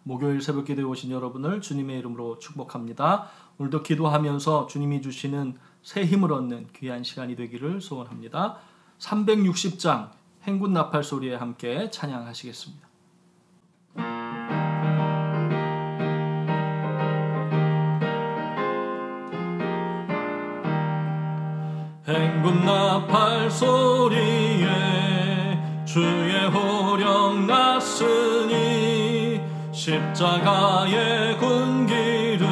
목요일 새벽 기도에 오신 여러분을 주님의 이름으로 축복합니다. 오늘도 기도하면서 주님이 주시는 새 힘을 얻는 귀한 시간이 되기를 소원합니다. 360장 행군 나팔 소리에 함께 찬양하시겠습니다. 행군 나팔 소리에 주의 호령 났으니 십자가의 군기를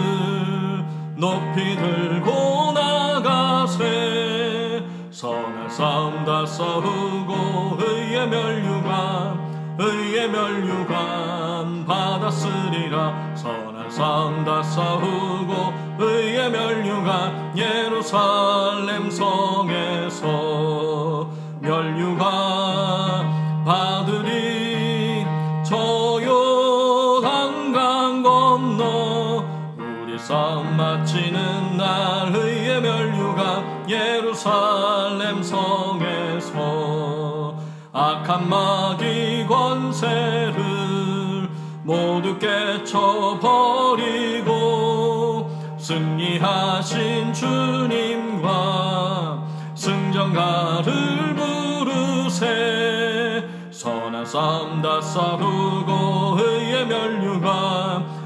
높이 들고 나가세. 선한 싸움 다 싸우고 의의 면류관 받았으리라. 선한 싸움 다 싸우고 의의 면류관 예루살렘 성에서 면류관 받으리. 저 요단강 건너 우리 싸움 마치는 날 의의 면류관 예루살렘 성에서 악한 마귀 권세를 모두 깨쳐버리고 승리하신 주님과 승전가를 부르세. 선한 싸움 다 싸우고 의의 면류관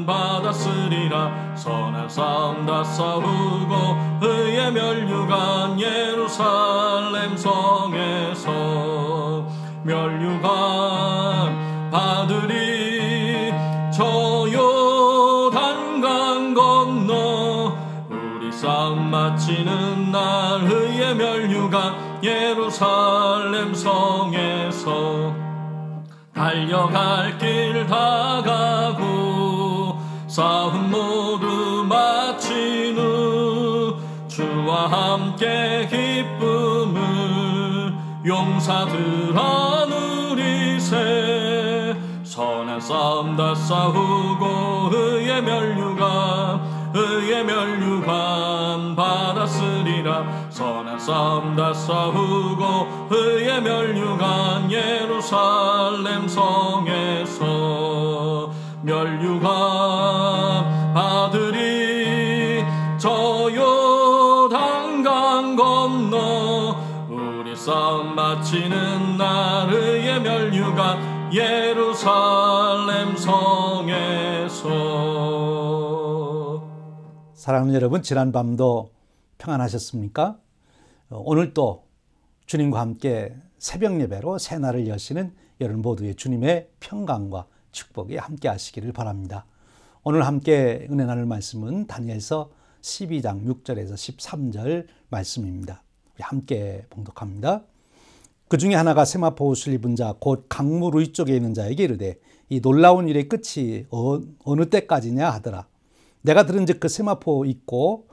받았으리라. 선한 싸움 다 싸우고 의의 면류관 예루살렘 성에서 면류관 받으리. 저 요단강 건너 우리 싸움 마치는 날 의의 면류관 예루살렘 성에서 달려갈 길 다 가고 싸움 모두 마친 후 주와 함께 기쁨을 용사들아 누리세. 선한 싸움 다 싸우고 의의 면류관 받았으리라. 선한 싸움 다 싸우고 의의 면류관 예루살렘 성에서 면류관 받으리. 저 요단강 건너 우리 싸움 마치는 날 의의 면류관 예루살렘 성에서. 사랑하는 여러분, 지난밤도 평안하셨습니까? 오늘 또 주님과 함께 새벽 예배로 새날을 여시는 여러분 모두의 주님의 평강과 축복이 함께 하시기를 바랍니다. 오늘 함께 은혜 나눌 말씀은 다니엘서 12장 6절에서 13절 말씀입니다. 우리 함께 봉독합니다. 그 중에 하나가 세마포 옷을 입은 자 곧 강물 위쪽에 있는 자에게 이르되 이 놀라운 일의 끝이 어느 때까지냐 하더라. 내가 들은즉 그 세마포 있고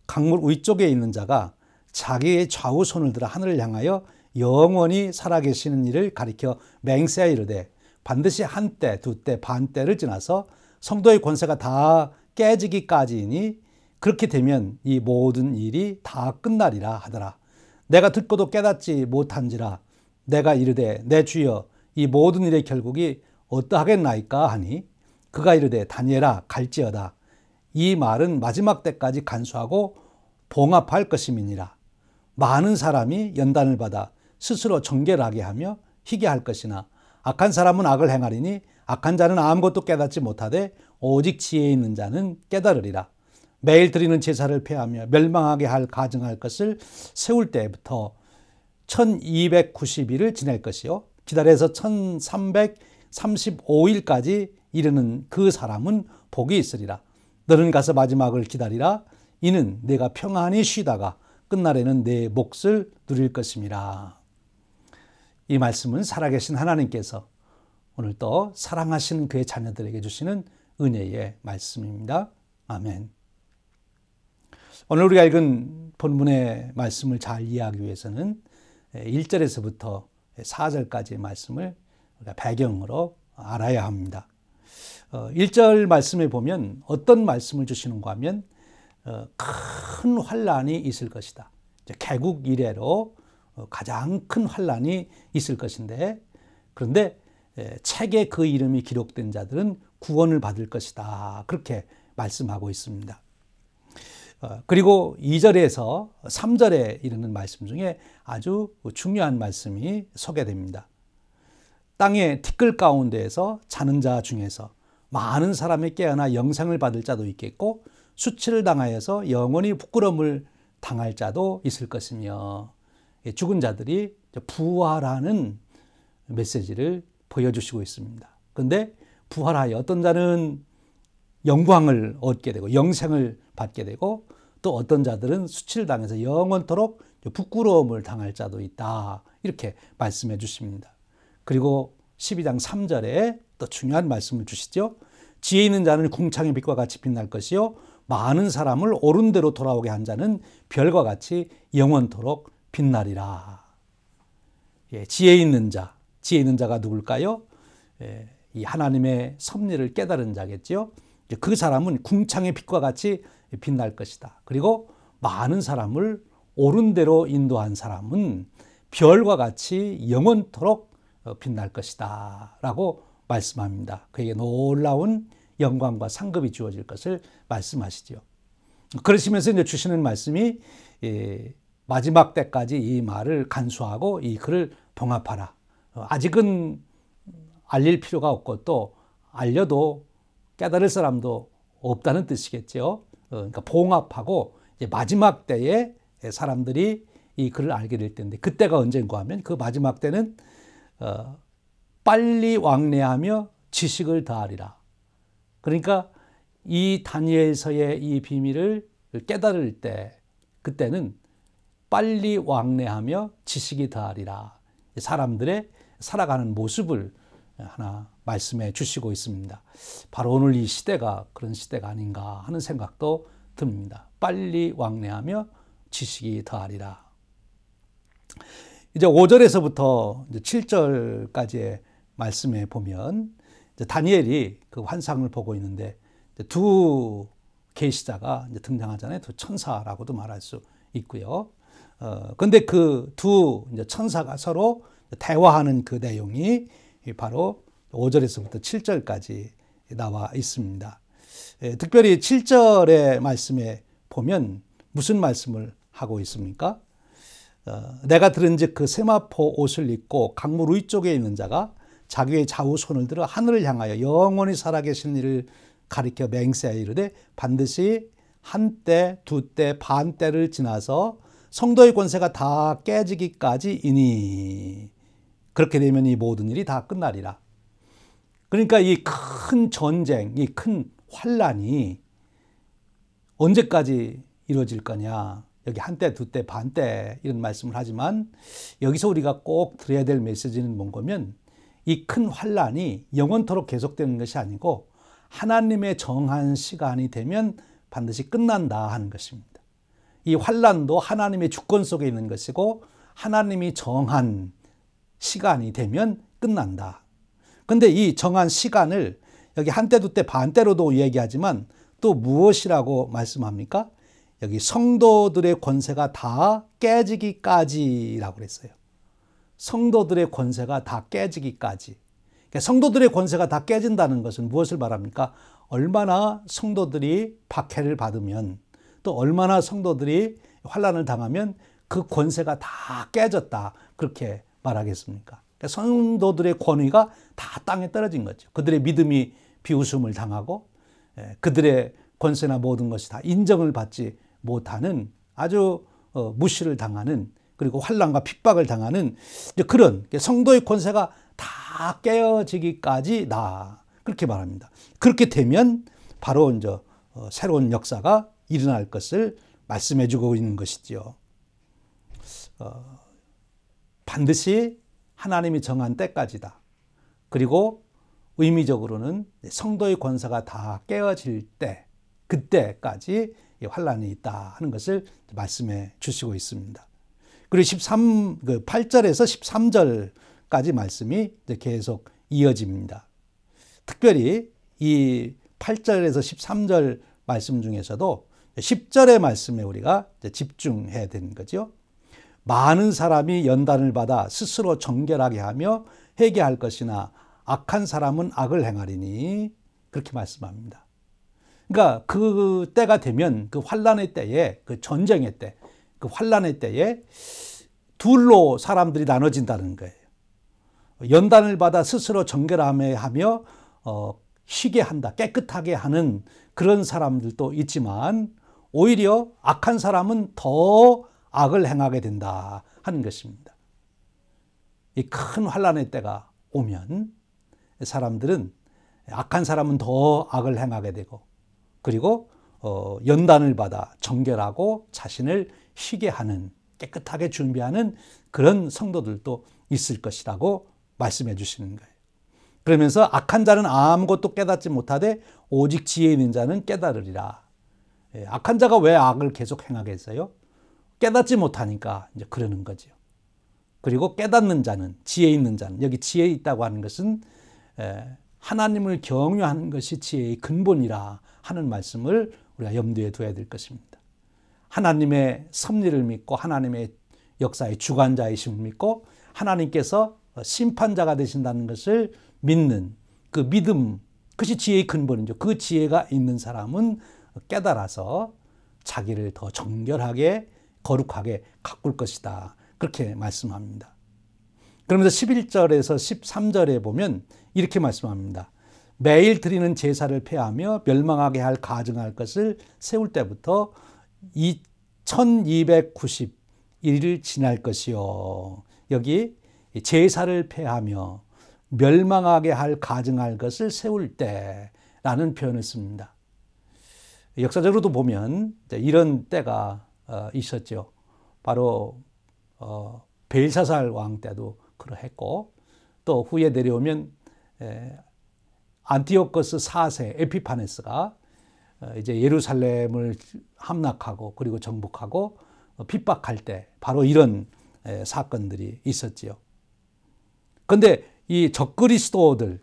강물 위쪽에 있는 자가 자기의 좌우 손을 들어 하늘을 향하여 영원히 살아계시는 이를 가리켜 맹세하여 이르되 반드시 한때 두때 반때를 지나서 성도의 권세가 다 깨지기까지이니 그렇게 되면 이 모든 일이 다 끝나리라 하더라. 내가 듣고도 깨닫지 못한지라. 내가 이르되 내 주여 이 모든 일의 결국이 어떠하겠나이까 하니 그가 이르되 다니엘아 갈지어다. 이 말은 마지막 때까지 간수하고 봉합할 것임이니라. 많은 사람이 연단을 받아 스스로 정죄를 하게 하며 희게 할 것이나 악한 사람은 악을 행하리니 악한 자는 아무것도 깨닫지 못하되 오직 지혜 있는 자는 깨달으리라. 매일 드리는 제사를 폐하며 멸망하게 할 가증할 것을 세울 때부터 1290일을 지낼 것이요 기다려서 1335일까지 이르는 그 사람은 복이 있으리라. 너는 가서 마지막을 기다리라. 이는 내가 평안히 쉬다가 끝날에는 내 몫을 누릴 것임이라. 이 말씀은 살아계신 하나님께서 오늘 또 사랑하시는 그의 자녀들에게 주시는 은혜의 말씀입니다. 아멘. 오늘 우리가 읽은 본문의 말씀을 잘 이해하기 위해서는 1절에서부터 4절까지의 말씀을 우리가 배경으로 알아야 합니다. 1절 말씀에 보면 어떤 말씀을 주시는가 하면 큰 환란이 있을 것이다. 개국 이래로 가장 큰 환란이 있을 것인데, 그런데 책에 그 이름이 기록된 자들은 구원을 받을 것이다. 그렇게 말씀하고 있습니다. 그리고 2절에서 3절에 이르는 말씀 중에 아주 중요한 말씀이 소개됩니다. 땅의 티끌 가운데에서 자는 자 중에서 많은 사람이 깨어나 영생을 받을 자도 있겠고 수치를 당하여서 영원히 부끄러움을 당할 자도 있을 것이며, 죽은 자들이 부활하는 메시지를 보여주시고 있습니다. 그런데 부활하여 어떤 자는 영광을 얻게 되고 영생을 받게 되고, 또 어떤 자들은 수치를 당해서 영원토록 부끄러움을 당할 자도 있다. 이렇게 말씀해 주십니다. 그리고 12장 3절에 또 중요한 말씀을 주시죠. 지혜 있는 자는 궁창의 빛과 같이 빛날 것이요 많은 사람을 옳은 대로 돌아오게 한 자는 별과 같이 영원토록 빛나리라. 지혜 있는 자, 지혜 있는 자가 누굴까요? 이 하나님의 섭리를 깨달은 자겠죠. 그 사람은 궁창의 빛과 같이 빛날 것이다. 그리고 많은 사람을 옳은 대로 인도한 사람은 별과 같이 영원토록 빛날 것이다 라고 말씀합니다. 그에게 놀라운 영광과 상급이 주어질 것을 말씀하시죠. 그러시면서 이제 주시는 말씀이 마지막 때까지 이 말을 간수하고 이 글을 봉합하라. 아직은 알릴 필요가 없고 또 알려도 깨달을 사람도 없다는 뜻이겠죠. 그러니까 봉합하고 이제 마지막 때에 사람들이 이 글을 알게 될 텐데, 그때가 언젠가 하면 그 마지막 때는 빨리 왕래하며 지식을 더하리라. 그러니까 이 다니엘서의 이 비밀을 깨달을 때, 그때는 빨리 왕래하며 지식이 더하리라. 사람들의 살아가는 모습을 하나 말씀해 주시고 있습니다. 바로 오늘 이 시대가 그런 시대가 아닌가 하는 생각도 듭니다. 빨리 왕래하며 지식이 더하리라. 이제 5절에서부터 7절까지의 말씀에 보면 다니엘이 그 환상을 보고 있는데 두 계시자가 등장하잖아요. 두 천사라고도 말할 수 있고요. 근데 그 두 천사가 서로 대화하는 그 내용이 바로 5절에서부터 7절까지 나와 있습니다. 특별히 7절의 말씀에 보면 무슨 말씀을 하고 있습니까? 내가 들은즉 그 세마포 옷을 입고 강물 위쪽에 있는 자가 자기의 좌우 손을 들어 하늘을 향하여 영원히 살아계신 이를 가리켜 맹세하여 이르되 반드시 한때 두때 반때를 지나서 성도의 권세가 다 깨지기까지이니 그렇게 되면 이 모든 일이 다 끝나리라. 그러니까 이 큰 전쟁, 이 큰 환란이 언제까지 이루어질 거냐. 여기 한때, 두때, 반때 이런 말씀을 하지만 여기서 우리가 꼭 들어야 될 메시지는 뭔가면 이 큰 환란이 영원토록 계속되는 것이 아니고 하나님의 정한 시간이 되면 반드시 끝난다 하는 것입니다. 이 환란도 하나님의 주권 속에 있는 것이고 하나님이 정한 시간이 되면 끝난다. 그런데 이 정한 시간을 여기 한때, 두때, 반때로도 얘기하지만 또 무엇이라고 말씀합니까? 여기 성도들의 권세가 다 깨지기까지라고 그랬어요. 성도들의 권세가 다 깨지기까지. 그러니까 성도들의 권세가 다 깨진다는 것은 무엇을 말합니까? 얼마나 성도들이 박해를 받으면 또 얼마나 성도들이 환난을 당하면 그 권세가 다 깨졌다. 그렇게 말하겠습니까? 그러니까 성도들의 권위가 다 땅에 떨어진 거죠. 그들의 믿음이 비웃음을 당하고 그들의 권세나 모든 것이 다 인정을 받지 못하는 아주 무시를 당하는, 그리고 환난과 핍박을 당하는 그런 성도의 권세가 다 깨어지기까지다. 그렇게 말합니다. 그렇게 되면 바로 이제 새로운 역사가 일어날 것을 말씀해 주고 있는 것이죠. 반드시 하나님이 정한 때까지다. 그리고 의미적으로는 성도의 권세가 다 깨어질 때, 그때까지 환란이 있다 하는 것을 말씀해 주시고 있습니다. 그리고 8절에서 13절까지 말씀이 계속 이어집니다. 특별히 이 8절에서 13절 말씀 중에서도 10절의 말씀에 우리가 집중해야 되는 거죠. 많은 사람이 연단을 받아 스스로 정결하게 하며 회개할 것이나 악한 사람은 악을 행하리니 그렇게 말씀합니다. 그러니까 그 때가 되면 그 환란의 때에 그 전쟁의 때, 그 환란의 때에 둘로 사람들이 나눠진다는 거예요. 연단을 받아 스스로 정결하며 쉬게 한다, 깨끗하게 하는 그런 사람들도 있지만 오히려 악한 사람은 더 악을 행하게 된다 하는 것입니다. 이 큰 환란의 때가 오면 사람들은 악한 사람은 더 악을 행하게 되고 그리고 연단을 받아 정결하고 자신을 쉬게 하는 깨끗하게 준비하는 그런 성도들도 있을 것이라고 말씀해 주시는 거예요. 그러면서 악한 자는 아무것도 깨닫지 못하되 오직 지혜 있는 자는 깨달으리라. 악한 자가 왜 악을 계속 행하겠어요? 깨닫지 못하니까 이제 그러는 거죠. 그리고 깨닫는 자는, 지혜 있는 자는, 여기 지혜 있다고 하는 것은 하나님을 경외하는 것이 지혜의 근본이라 하는 말씀을 우리가 염두에 둬야 될 것입니다. 하나님의 섭리를 믿고 하나님의 역사의 주관자이심을 믿고 하나님께서 심판자가 되신다는 것을 믿는 그 믿음, 그것이 지혜의 근본이죠. 그 지혜가 있는 사람은 깨달아서 자기를 더 정결하게 거룩하게 가꿀 것이다. 그렇게 말씀합니다. 그러면서 11절에서 13절에 보면 이렇게 말씀합니다. 매일 드리는 제사를 폐하며 멸망하게 할 가증할 것을 세울 때부터 1290일을 지날 것이요. 여기 제사를 폐하며 멸망하게 할 가증할 것을 세울 때라는 표현을 씁니다. 역사적으로도 보면 이런 때가 있었죠. 바로 벨사살 왕 때도 그러했고 또 후에 내려오면 안티오코스 4세 에피파네스가 이제 예루살렘을 함락하고 그리고 정복하고 핍박할 때 바로 이런 사건들이 있었지요. 그런데 이 적그리스도들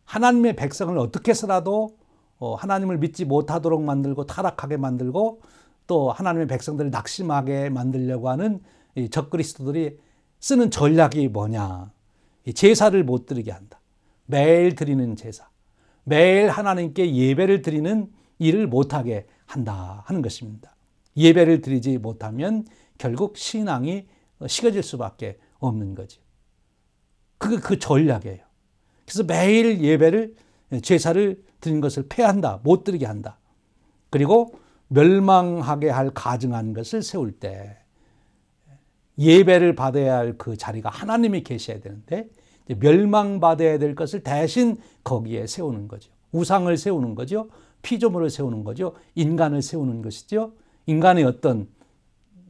하나님의 백성을 어떻게 해서라도 하나님을 믿지 못하도록 만들고 타락하게 만들고 또 하나님의 백성들을 낙심하게 만들려고 하는 이 적그리스도들이 쓰는 전략이 뭐냐? 이 제사를 못 드리게 한다. 매일 드리는 제사, 매일 하나님께 예배를 드리는 일을 못하게 한다 하는 것입니다. 예배를 드리지 못하면 결국 신앙이 식어질 수밖에 없는 거죠. 그 전략이에요. 그래서 매일 예배를, 제사를 드리는 것을 폐한다, 못 드리게 한다. 그리고 멸망하게 할 가증한 것을 세울 때 예배를 받아야 할 그 자리가 하나님이 계셔야 되는데 멸망받아야 될 것을 대신 거기에 세우는 거죠. 우상을 세우는 거죠. 피조물을 세우는 거죠. 인간을 세우는 것이죠. 인간의 어떤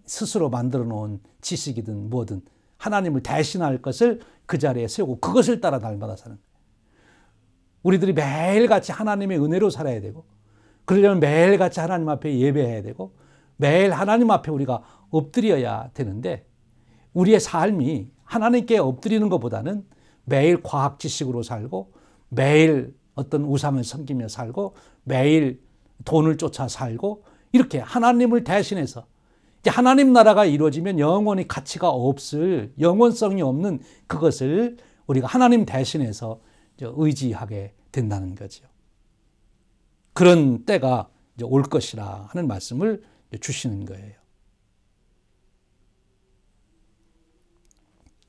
스스로 만들어 놓은 지식이든 뭐든 하나님을 대신할 것을 그 자리에 세우고 그것을 따라 날마다 사는 거예요. 우리들이 매일같이 하나님의 은혜로 살아야 되고 그러려면 매일같이 하나님 앞에 예배해야 되고 매일 하나님 앞에 우리가 엎드려야 되는데 우리의 삶이 하나님께 엎드리는 것보다는 매일 과학 지식으로 살고 매일 어떤 우상을 섬기며 살고 매일 돈을 쫓아 살고 이렇게 하나님을 대신해서 이제 하나님 나라가 이루어지면 영원히 가치가 없을 영원성이 없는 그것을 우리가 하나님 대신해서 의지하게 된다는 거죠. 그런 때가 이제 올 것이라 하는 말씀을 주시는 거예요.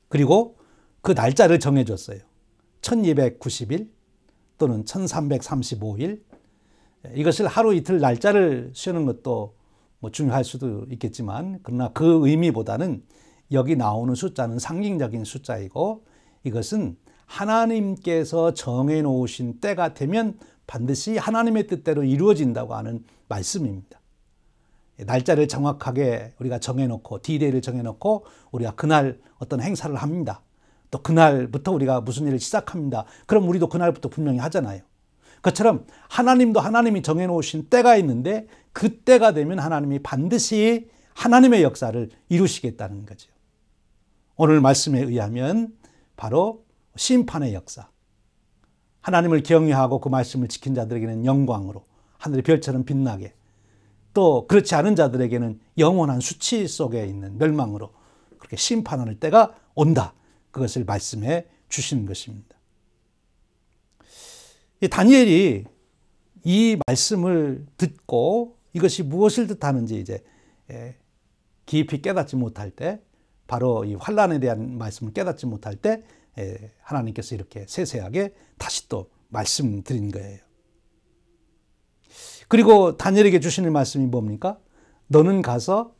그리고 그 날짜를 정해줬어요. 1290일 또는 1335일. 이것을 하루 이틀 날짜를 쉬는 것도 뭐 중요할 수도 있겠지만 그러나 그 의미보다는 여기 나오는 숫자는 상징적인 숫자이고 이것은 하나님께서 정해놓으신 때가 되면 반드시 하나님의 뜻대로 이루어진다고 하는 말씀입니다. 날짜를 정확하게 우리가 정해놓고 디데이를 정해놓고 우리가 그날 어떤 행사를 합니다. 또 그날부터 우리가 무슨 일을 시작합니다. 그럼 우리도 그날부터 분명히 하잖아요. 그처럼 하나님도 하나님이 정해놓으신 때가 있는데 그 때가 되면 하나님이 반드시 하나님의 역사를 이루시겠다는 거죠. 오늘 말씀에 의하면 바로 심판의 역사. 하나님을 경외하고 그 말씀을 지킨 자들에게는 영광으로 하늘의 별처럼 빛나게 또 그렇지 않은 자들에게는 영원한 수치 속에 있는 멸망으로 그렇게 심판하는 때가 온다. 그것을 말씀해 주시는 것입니다. 이 다니엘이 이 말씀을 듣고 이것이 무엇을 뜻하는지 이제 깊이 깨닫지 못할 때, 바로 이 환난에 대한 말씀을 깨닫지 못할 때 하나님께서 이렇게 세세하게 다시 또 말씀드린 거예요. 그리고 다니엘에게 주시는 말씀이 뭡니까? 너는 가서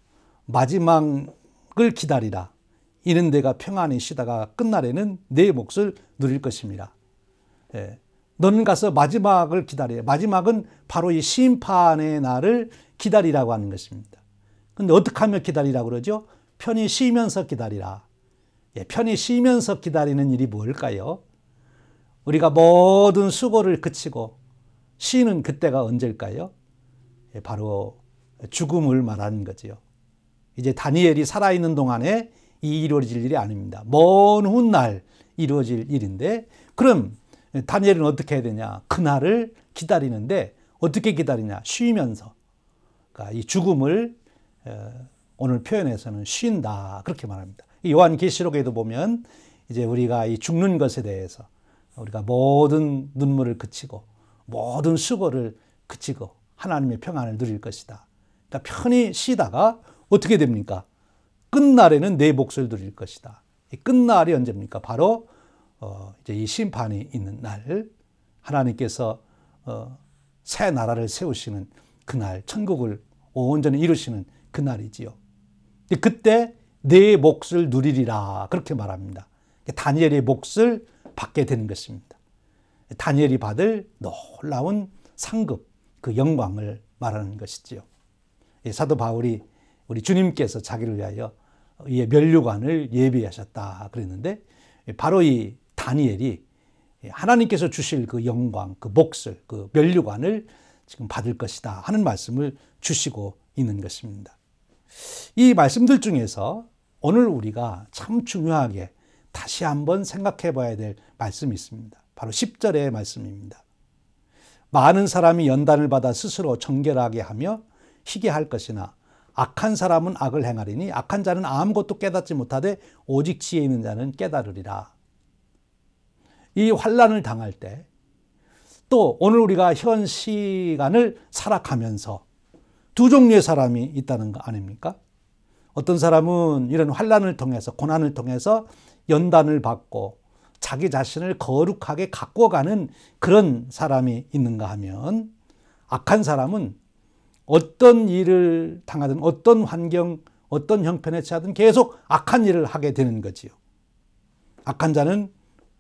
마지막을 기다리라. 이는 내가 평안히 쉬다가 끝날에는 내 몫을 누릴 것입니다. 너는 가서 마지막을 기다리라. 마지막은 바로 이 심판의 날을 기다리라고 하는 것입니다. 근데 어떻게 하면 기다리라고 그러죠? 편히 쉬면서 기다리라. 편히 쉬면서 기다리는 일이 뭘까요? 우리가 모든 수고를 그치고 쉬는 그때가 언제일까요? 바로 죽음을 말하는 거지요. 이제 다니엘이 살아있는 동안에 이 이루어질 일이 아닙니다. 먼 훗날 이루어질 일인데, 그럼 다니엘은 어떻게 해야 되냐? 그날을 기다리는데 어떻게 기다리냐? 쉬면서. 그러니까 이 죽음을 오늘 표현에서는 쉰다, 그렇게 말합니다. 요한계시록에도 보면 이제 우리가 이 죽는 것에 대해서 우리가 모든 눈물을 그치고 모든 수고를 그치고 하나님의 평안을 누릴 것이다. 그러니까 편히 쉬다가 어떻게 됩니까? 끝날에는 내 몫을 누릴 것이다. 이 끝날이 언제입니까? 바로 이제 이 심판이 있는 날, 하나님께서 새 나라를 세우시는 그날, 천국을 온전히 이루시는 그날이지요. 그때 내 몫을 누리리라, 그렇게 말합니다. 다니엘의 몫을 받게 되는 것입니다. 다니엘이 받을 놀라운 상급, 그 영광을 말하는 것이지요. 사도 바울이 우리 주님께서 자기를 위하여 이의 면류관을 예비하셨다 그랬는데, 바로 이 다니엘이 하나님께서 주실 그 영광, 그 몫을, 그 면류관을 지금 받을 것이다 하는 말씀을 주시고 있는 것입니다. 이 말씀들 중에서 오늘 우리가 참 중요하게 다시 한번 생각해 봐야 될 말씀이 있습니다. 바로 10절의 말씀입니다. 많은 사람이 연단을 받아 스스로 정결하게 하며 희게 할 것이나 악한 사람은 악을 행하리니 악한 자는 아무것도 깨닫지 못하되 오직 지혜 있는 자는 깨달으리라. 이 환난을 당할 때, 또 오늘 우리가 현 시간을 살아가면서 두 종류의 사람이 있다는 거 아닙니까? 어떤 사람은 이런 환난을 통해서, 고난을 통해서 연단을 받고 자기 자신을 거룩하게 가꿔가는 그런 사람이 있는가 하면, 악한 사람은 어떤 일을 당하든 어떤 환경, 어떤 형편에 처하든 계속 악한 일을 하게 되는 거지요. 악한 자는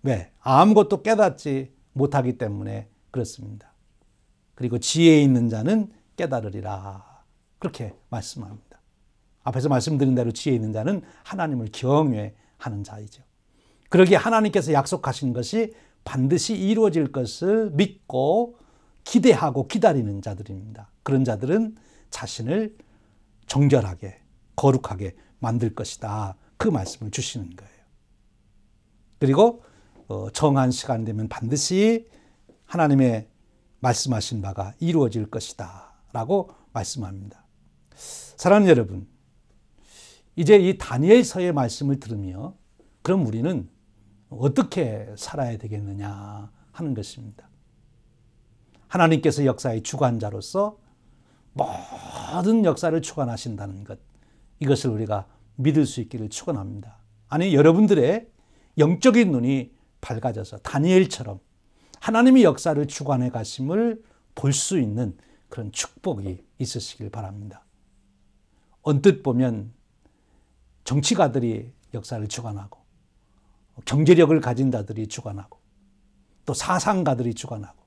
왜? 아무것도 깨닫지 못하기 때문에 그렇습니다. 그리고 지혜 있는 자는 깨달으리라, 그렇게 말씀합니다. 앞에서 말씀드린 대로 지혜 있는 자는 하나님을 경외하는 자이죠. 그러기에 하나님께서 약속하신 것이 반드시 이루어질 것을 믿고 기대하고 기다리는 자들입니다. 그런 자들은 자신을 정결하게, 거룩하게 만들 것이다, 그 말씀을 주시는 거예요. 그리고 정한 시간 되면 반드시 하나님의 말씀하신 바가 이루어질 것이다 라고 말씀합니다. 사랑하는 여러분, 이제 이 다니엘서의 말씀을 들으며 그럼 우리는 어떻게 살아야 되겠느냐 하는 것입니다. 하나님께서 역사의 주관자로서 모든 역사를 주관하신다는 것, 이것을 우리가 믿을 수 있기를 축원합니다. 아니, 여러분들의 영적인 눈이 밝아져서 다니엘처럼 하나님의 역사를 주관해 가심을 볼 수 있는 그런 축복이 있으시길 바랍니다. 언뜻 보면 정치가들이 역사를 주관하고, 경제력을 가진 자들이 주관하고, 또 사상가들이 주관하고,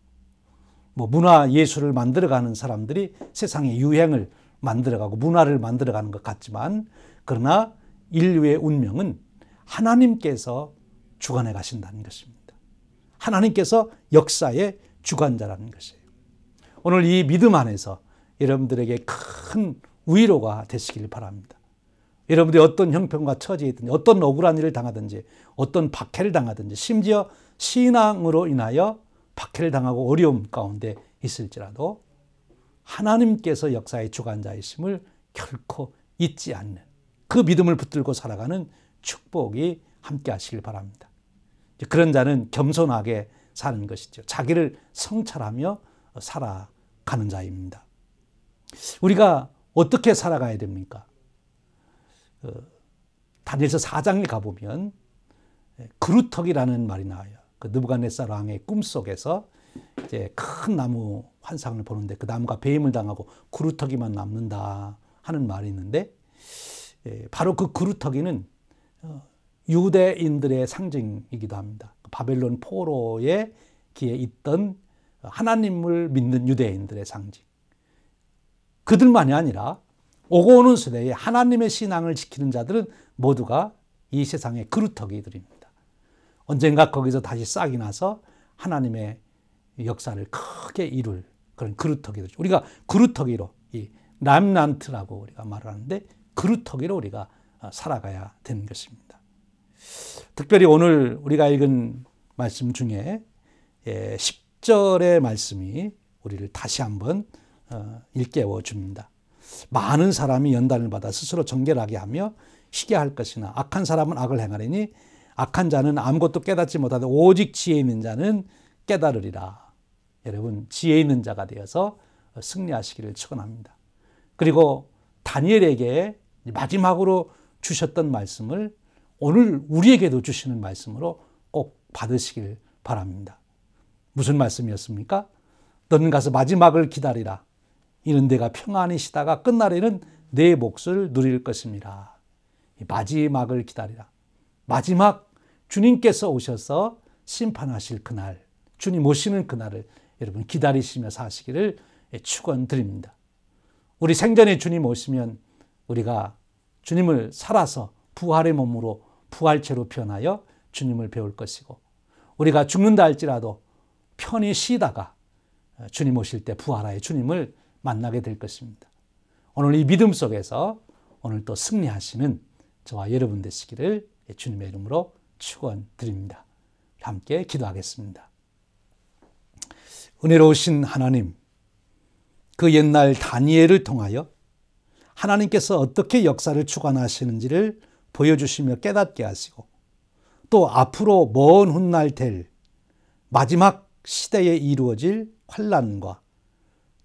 문화 예술을 만들어가는 사람들이 세상의 유행을 만들어가고 문화를 만들어가는 것 같지만, 그러나 인류의 운명은 하나님께서 주관해 가신다는 것입니다. 하나님께서 역사의 주관자라는 것이에요. 오늘 이 믿음 안에서 여러분들에게 큰 위로가 되시길 바랍니다. 여러분들이 어떤 형편과 처지에 있든지, 어떤 억울한 일을 당하든지, 어떤 박해를 당하든지, 심지어 신앙으로 인하여 박해를 당하고 어려움 가운데 있을지라도 하나님께서 역사의 주관자이심을 결코 잊지 않는 그 믿음을 붙들고 살아가는 축복이 함께 하시길 바랍니다. 그런 자는 겸손하게 사는 것이죠. 자기를 성찰하며 살아가는 자입니다. 우리가 어떻게 살아가야 됩니까? 다니엘서 4장에 가보면 그루터기라는 말이 나와요. 그 느부갓네살 왕의 꿈속에서 이제 큰 나무 환상을 보는데 그 나무가 배임을 당하고 그루터기만 남는다 하는 말이 있는데, 바로 그 그루터기는 유대인들의 상징이기도 합니다. 바벨론 포로의 기에 있던 하나님을 믿는 유대인들의 상징. 그들만이 아니라 오고 오는 세대에 하나님의 신앙을 지키는 자들은 모두가 이 세상의 그루터기들입니다. 언젠가 거기서 다시 싹이 나서 하나님의 역사를 크게 이룰 그런 그루터기들. 우리가 그루터기로, 이 람난트라고 우리가 말을 하는데, 그루터기로 우리가 살아가야 되는 것입니다. 특별히 오늘 우리가 읽은 말씀 중에 10절의 말씀이 우리를 다시 한번 일깨워 줍니다. 많은 사람이 연단을 받아 스스로 정결하게 하며 희게 할 것이나 악한 사람은 악을 행하리니 악한 자는 아무것도 깨닫지 못하되 오직 지혜 있는 자는 깨달으리라. 여러분, 지혜 있는 자가 되어서 승리하시기를 축원합니다. 그리고 다니엘에게 마지막으로 주셨던 말씀을 오늘 우리에게도 주시는 말씀으로 꼭 받으시길 바랍니다. 무슨 말씀이었습니까? 너는 가서 마지막을 기다리라. 이는 내가 평안히 쉬다가 끝날에는 내 몫을 누릴 것입니다. 마지막을 기다리라. 마지막 주님께서 오셔서 심판하실 그날, 주님 오시는 그날을 여러분 기다리시며 사시기를 축원드립니다. 우리 생전에 주님 오시면 우리가 주님을 살아서 부활의 몸으로 부활체로 변하여 주님을 배울 것이고, 우리가 죽는다 할지라도 편히 쉬다가 주님 오실 때 부활하여 주님을 만나게 될 것입니다. 오늘 이 믿음 속에서 오늘 또 승리하시는 저와 여러분 되시기를 주님의 이름으로 축원드립니다. 함께 기도하겠습니다. 은혜로우신 하나님, 그 옛날 다니엘을 통하여 하나님께서 어떻게 역사를 주관하시는지를 보여주시며 깨닫게 하시고, 또 앞으로 먼 훗날 될 마지막 시대에 이루어질 환난과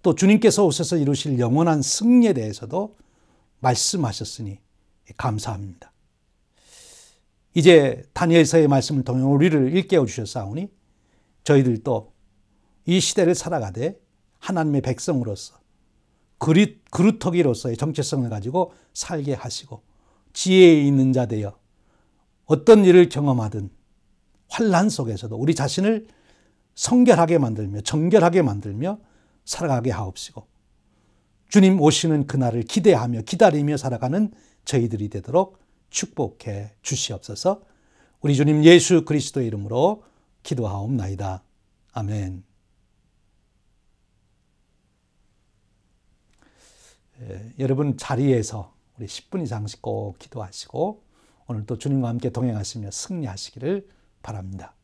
또 주님께서 오셔서 이루실 영원한 승리에 대해서도 말씀하셨으니 감사합니다. 이제 다니엘서의 말씀을 통해 우리를 일깨워 주셨사오니 저희들도 이 시대를 살아가되 하나님의 백성으로서 그루터기로서의 정체성을 가지고 살게 하시고, 지혜에 있는 자 되어 어떤 일을 경험하든 환난 속에서도 우리 자신을 성결하게 만들며 정결하게 만들며 살아가게 하옵시고, 주님 오시는 그날을 기대하며 기다리며 살아가는 저희들이 되도록 축복해 주시옵소서. 우리 주님 예수 그리스도의 이름으로 기도하옵나이다. 아멘. 여러분 자리에서 우리 10분 이상씩 꼭 기도하시고 오늘 또 주님과 함께 동행하시며 승리하시기를 바랍니다.